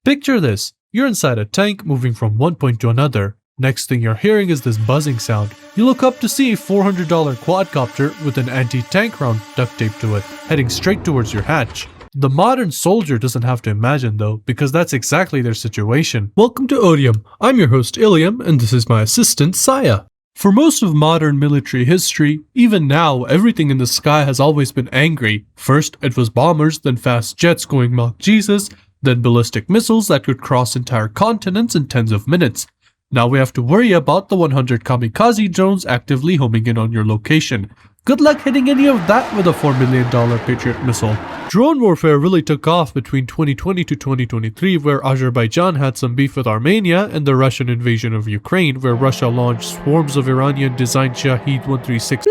Picture this, you're inside a tank moving from one point to another. Next thing you're hearing is this buzzing sound. You look up to see a $400 quadcopter with an anti-tank round duct taped to it, heading straight towards your hatch. The modern soldier doesn't have to imagine though, because that's exactly their situation. Welcome to Odium. I'm your host Ilium, and this is my assistant Saya. For most of modern military history, even now, everything in the sky has always been angry. First, it was bombers, then fast jets going Mach Jesus, then ballistic missiles that could cross entire continents in tens of minutes. Now we have to worry about the 100 kamikaze drones actively homing in on your location. Good luck hitting any of that with a $4 million Patriot missile. Drone warfare really took off between 2020 to 2023, where Azerbaijan had some beef with Armenia, and the Russian invasion of Ukraine, where Russia launched swarms of Iranian-designed Shahed-136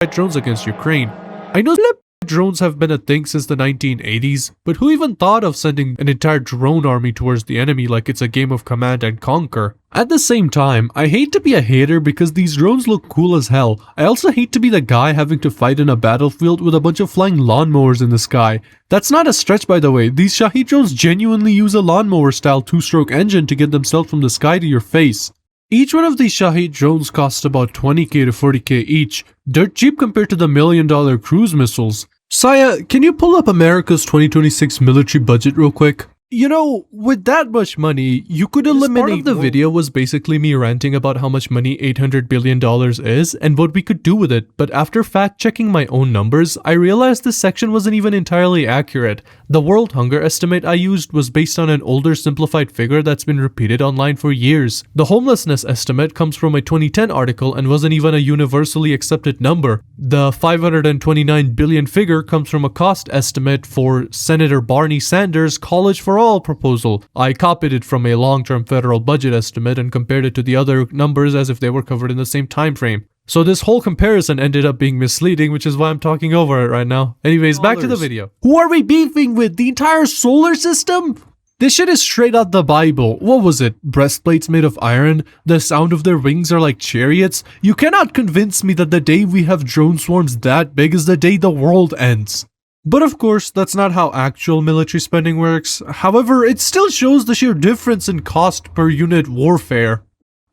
drones against Ukraine. I know drones have been a thing since the 1980s, but who even thought of sending an entire drone army towards the enemy like it's a game of command and conquer? At the same time, I hate to be a hater because these drones look cool as hell. I also hate to be the guy having to fight in a battlefield with a bunch of flying lawnmowers in the sky. That's not a stretch, by the way. These Shahed drones genuinely use a lawnmower style 2-stroke engine to get themselves from the sky to your face. Each one of these Shahed drones costs about 20k to 40k each, dirt cheap compared to the $1 million cruise missiles. Saya, can you pull up America's 2026 military budget real quick? You know, with that much money, you could eliminate... Part of the video was basically me ranting about how much money $800 billion is and what we could do with it, but after fact-checking my own numbers, I realized this section wasn't even entirely accurate. The world hunger estimate I used was based on an older simplified figure that's been repeated online for years. The homelessness estimate comes from a 2010 article and wasn't even a universally accepted number. The 529 billion figure comes from a cost estimate for Senator Barney Sanders' College for All proposal. I copied it from a long-term federal budget estimate and compared it to the other numbers as if they were covered in the same time frame. So this whole comparison ended up being misleading, which is why I'm talking over it right now. Anyways, back to the video. Who are we beefing with? The entire solar system? This shit is straight out the Bible. What was it? Breastplates made of iron? The sound of their wings are like chariots? You cannot convince me that the day we have drone swarms that big is the day the world ends. But of course, that's not how actual military spending works. However, it still shows the sheer difference in cost per unit warfare.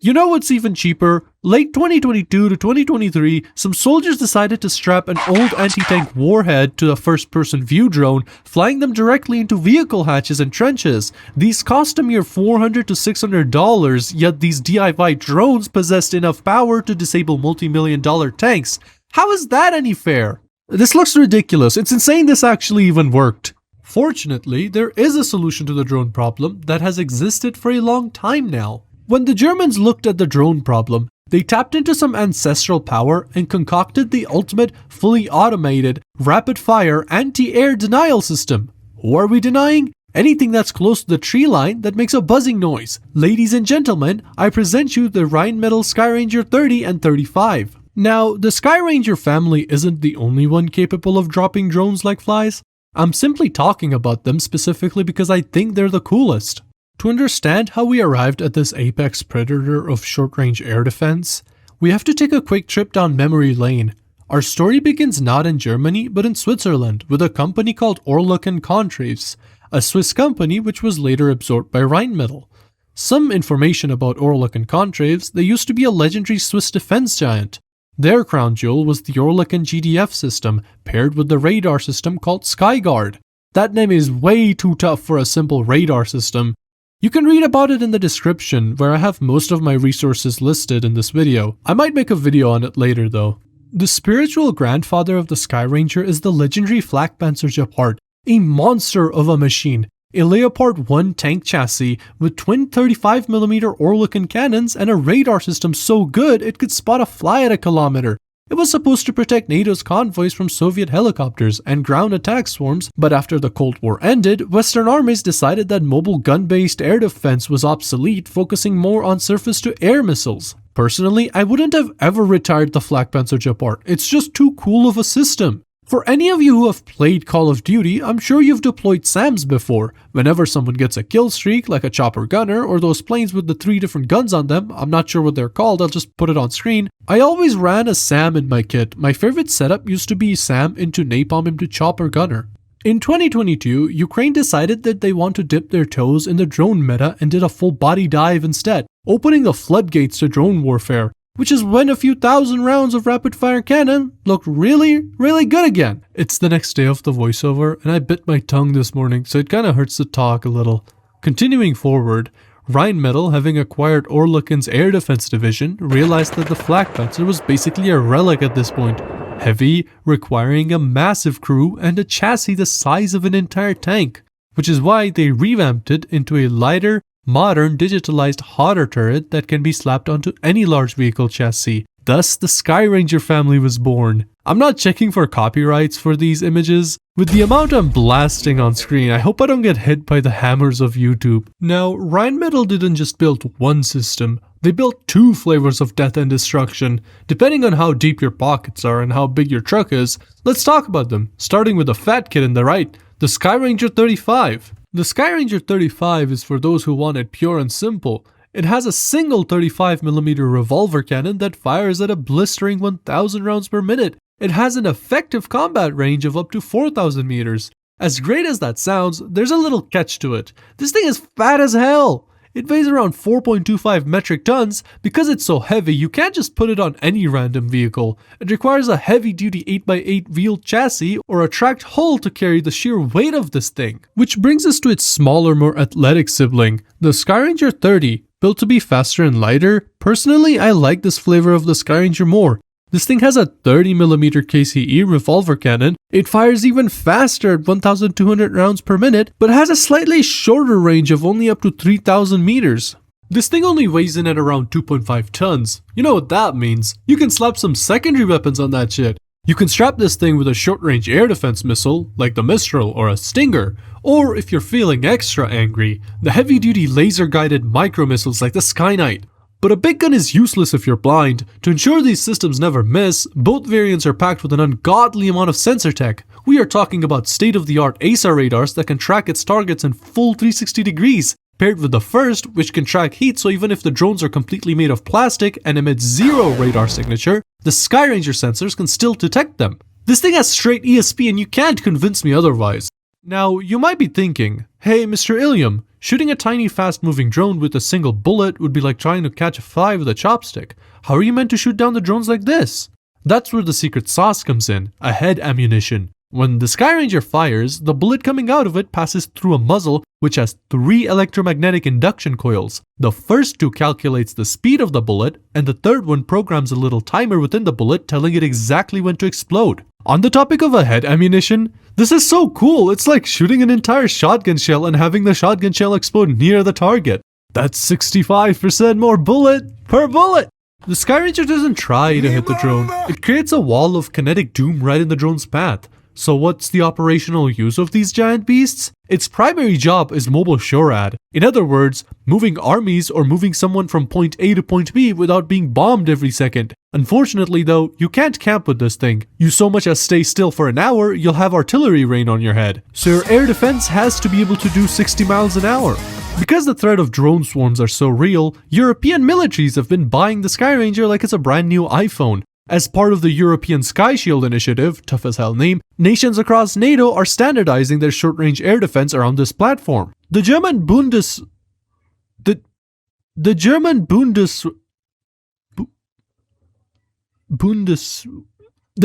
You know what's even cheaper? Late 2022 to 2023, some soldiers decided to strap an old anti-tank warhead to a first-person view drone, flying them directly into vehicle hatches and trenches. These cost a mere $400 to $600, yet these DIY drones possessed enough power to disable multi-million-dollar tanks. How is that any fair? This looks ridiculous. It's insane this actually even worked. Fortunately, there is a solution to the drone problem that has existed for a long time now. When the Germans looked at the drone problem, they tapped into some ancestral power and concocted the ultimate, fully automated, rapid-fire anti-air denial system. Who are we denying? Anything that's close to the tree line that makes a buzzing noise. Ladies and gentlemen, I present you the Rheinmetall Skyranger 30 and 35. Now, the Skyranger family isn't the only one capable of dropping drones like flies. I'm simply talking about them specifically because I think they're the coolest. To understand how we arrived at this apex predator of short-range air defense, we have to take a quick trip down memory lane. Our story begins not in Germany, but in Switzerland, with a company called Oerlikon Contraves, a Swiss company which was later absorbed by Rheinmetall. Some information about Oerlikon Contraves: they used to be a legendary Swiss defense giant. Their crown jewel was the Oerlikon GDF system, paired with the radar system called Skyguard. That name is way too tough for a simple radar system. You can read about it in the description, where I have most of my resources listed in this video. I might make a video on it later though. The spiritual grandfather of the Skyranger is the legendary Flakpanzer Gepard, a monster of a machine. A Leopard 1 tank chassis with twin 35mm Oerlikon cannons and a radar system so good it could spot a fly at a kilometer. It was supposed to protect NATO's convoys from Soviet helicopters and ground attack swarms, but after the Cold War ended, Western armies decided that mobile gun-based air defense was obsolete, focusing more on surface-to-air missiles. Personally, I wouldn't have ever retired the Flakpanzer Gepard. It's just too cool of a system. For any of you who have played Call of Duty, I'm sure you've deployed SAMs before. Whenever someone gets a kill streak, like a chopper gunner, or those planes with the 3 different guns on them, I'm not sure what they're called, I'll just put it on screen. I always ran a SAM in my kit. My favorite setup used to be SAM into napalm into chopper gunner. In 2022, Ukraine decided that they want to dip their toes in the drone meta and did a full body dive instead, opening the floodgates to drone warfare, which is when a few thousand rounds of rapid-fire cannon look really good again. It's the next day of the voiceover, and I bit my tongue this morning, so it kinda hurts to talk a little. Continuing forward, Rheinmetall, having acquired Oerlikon's air defense division, realized that the Flak Panzer was basically a relic at this point. Heavy, requiring a massive crew and a chassis the size of an entire tank, which is why they revamped it into a lighter, modern, digitalized hotter turret that can be slapped onto any large vehicle chassis. Thus, the Skyranger family was born. I'm not checking for copyrights for these images. With the amount I'm blasting on screen, I hope I don't get hit by the hammers of YouTube. Now, Rheinmetall didn't just build one system. They built two flavors of death and destruction. Depending on how deep your pockets are and how big your truck is, let's talk about them, starting with the fat kid in the right, the Skyranger 35. The Skyranger 35 is for those who want it pure and simple. It has a single 35mm revolver cannon that fires at a blistering 1000 rounds per minute. It has an effective combat range of up to 4000 meters. As great as that sounds, there's a little catch to it. This thing is fat as hell. It weighs around 4.25 metric tons. Because it's so heavy, you can't just put it on any random vehicle. It requires a heavy-duty 8x8 wheeled chassis or a tracked hull to carry the sheer weight of this thing. Which brings us to its smaller, more athletic sibling, the Skyranger 30. Built to be faster and lighter, personally I like this flavor of the Skyranger more. This thing has a 30mm KCE revolver cannon. It fires even faster at 1200 rounds per minute, but has a slightly shorter range of only up to 3000 meters. This thing only weighs in at around 2.5 tons. You know what that means. You can slap some secondary weapons on that shit. You can strap this thing with a short-range air defense missile, like the Mistral or a Stinger, or if you're feeling extra angry, the heavy-duty laser-guided micro-missiles like the Skyknight. But a big gun is useless if you're blind. To ensure these systems never miss, both variants are packed with an ungodly amount of sensor tech. We are talking about state-of-the-art ASA radars that can track its targets in full 360 degrees, paired with the first, which can track heat, so even if the drones are completely made of plastic and emit zero radar signature, the Skyranger sensors can still detect them. This thing has straight ESP and you can't convince me otherwise. Now, you might be thinking, hey Mr. Ilium, shooting a tiny fast-moving drone with a single bullet would be like trying to catch a fly with a chopstick. How are you meant to shoot down the drones like this? That's where the secret sauce comes in, a head ammunition. When the Skyranger fires, the bullet coming out of it passes through a muzzle which has 3 electromagnetic induction coils. The first 2 calculates the speed of the bullet, and the third one programs a little timer within the bullet telling it exactly when to explode. On the topic of a head ammunition, this is so cool, it's like shooting an entire shotgun shell and having the shotgun shell explode near the target. That's 65% more bullet per bullet! The Skyranger doesn't try to hit the drone, it creates a wall of kinetic doom right in the drone's path. So what's the operational use of these giant beasts? Its primary job is mobile SHORAD. In other words, moving armies or moving someone from point A to point B without being bombed every second. Unfortunately though, you can't camp with this thing. You so much as stay still for an hour, you'll have artillery rain on your head. So your air defense has to be able to do 60 miles an hour. Because the threat of drone swarms are so real, European militaries have been buying the Skyranger like it's a brand new iPhone. As part of the European Sky Shield initiative, tough as hell name, nations across NATO are standardizing their short-range air defense around this platform. The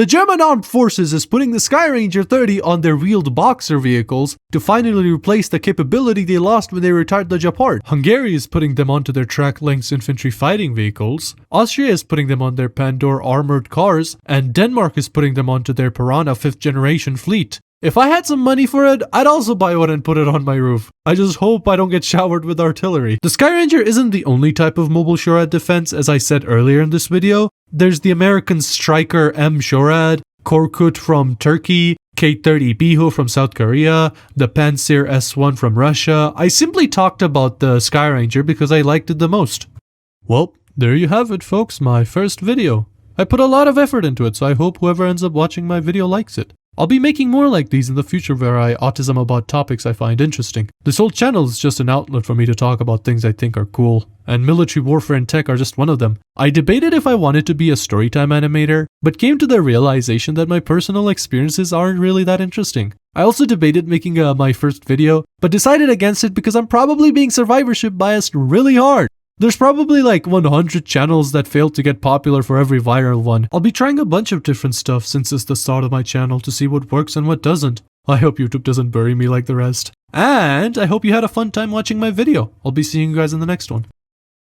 German Armed Forces is putting the Skyranger 30 on their wheeled boxer vehicles to finally replace the capability they lost when they retired the Gepard. Hungary is putting them onto their track-length infantry fighting vehicles. Austria is putting them on their PANDUR armored cars, and Denmark is putting them onto their PIRANHA 5th generation fleet. If I had some money for it, I'd also buy one and put it on my roof. I just hope I don't get showered with artillery. The Skyranger isn't the only type of mobile SHORAD defense, as I said earlier in this video. There's the American Striker M SHORAD, Korkut from Turkey, K-30 Biho from South Korea, the Pantsir S1 from Russia. I simply talked about the Skyranger because I liked it the most. Well, there you have it folks, my first video. I put a lot of effort into it, so I hope whoever ends up watching my video likes it. I'll be making more like these in the future where I autism about topics I find interesting. This whole channel is just an outlet for me to talk about things I think are cool, and military warfare and tech are just one of them. I debated if I wanted to be a storytime animator, but came to the realization that my personal experiences aren't really that interesting. I also debated making my first video, but decided against it because I'm probably being survivorship biased really hard. There's probably like 100 channels that failed to get popular for every viral one. I'll be trying a bunch of different stuff since it's the start of my channel to see what works and what doesn't. I hope YouTube doesn't bury me like the rest. And I hope you had a fun time watching my video. I'll be seeing you guys in the next one.